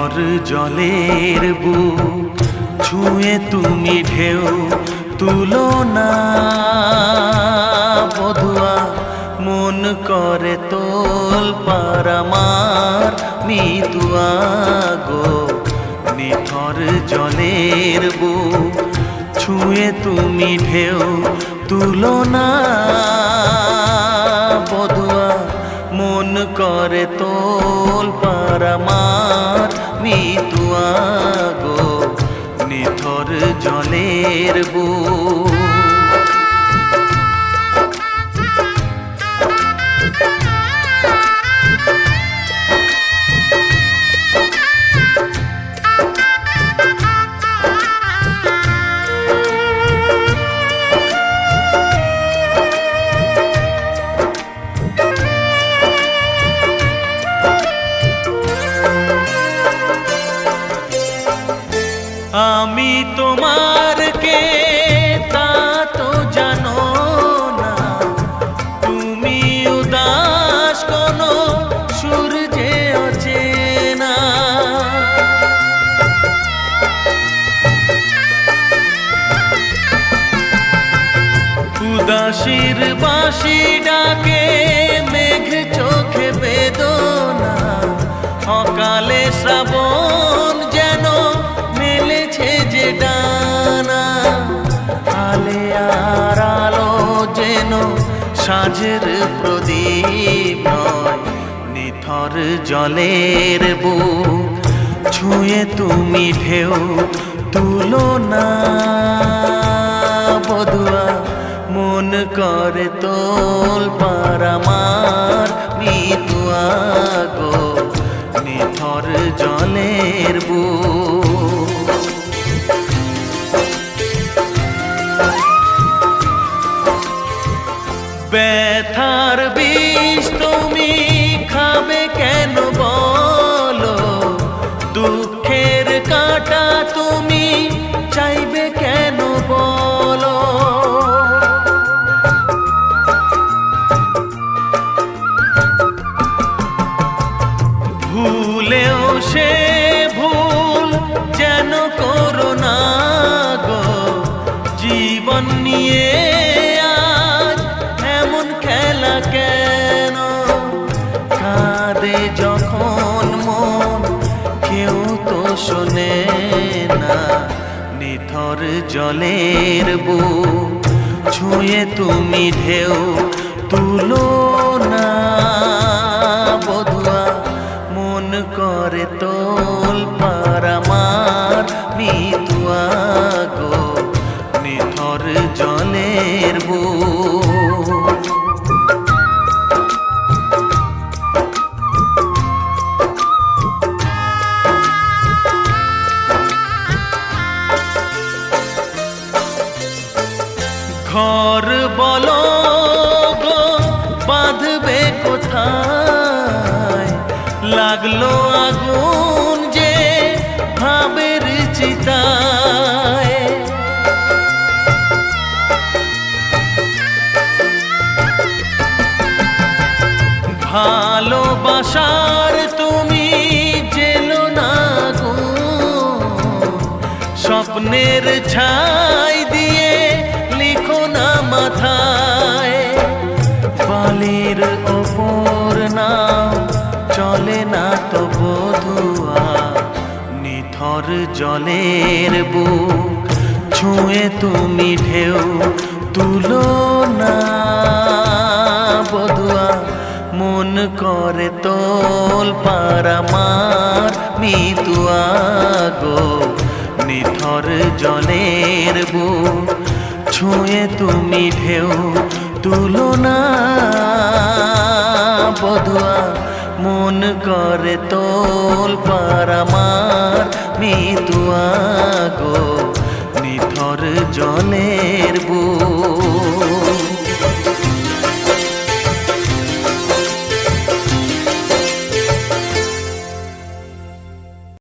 নিথর জলের বুক ছুঁয়ে তুমি ঢেউ তুলো না বধুয়া, মন করে তোল পার আমার মিতুয়া গো। নিথর জলের বুক ছুঁয়ে তুমি ঢেউ তুলো না বধুয়া, মন করে তোল পার আমার মিতুয়া গো। নিথর জলের বুক আমি তোমার কে তা তো জানো না, তুমি উদাস কোনো সূর্যে অচেনা। উদাসীর বাঁশি ডাকে মেঘ চোখে বেদনা, অকালে শ্রাবণ যেন মেলেছে যে ডানা। আলে আর আলো যেন সাঁঝের প্রদীপ নয়, নিথর জলের বুক ছুঁয়ে তুমি ঢেউ তুলো না বধুয়া, মন করে তোল পার আমার মিতুয়া গো। নিথর জলের বুক ব্যথার বিষ তুমি খাবে কেন বলো, দুঃখের কাঁটা তুমি চাইবে কেন বলো। ভুলেও সে ভুল যেন করো না গো, জীবন নিয়ে আজ এমন খেলা কেন। কাঁদে যখন মন কেউ তো শোনে না, নিথর জলের বুক ছুঁয়ে তুমি ঢেউ তুলো না বধুয়া, মন করে তোল পার আমার মিতুয়া গো। নিথর জলের বুক ঘর বলো গো বাঁধবে কোথায়, লাগলো আগুন যে ভাবের চিতায়। ভালোবাসার তুমি জেলো না গো, স্বপ্নের ছাই দিয়ে লিখো না মাথায়। বালির ওপর নাও চলে না তো বধুয়া, নিথর জলের বুক ছুঁয়ে তুমি ঢেউ তুলো না বধুয়া, মন করে তোল পার আমার মিতুয়া গো। নিথর জলের বুক ছুঁয়ে তুমি ঢেউ তুলো না বধুয়া, মন করে তোল পার আমার মিতুয়া গো। নিথর জলে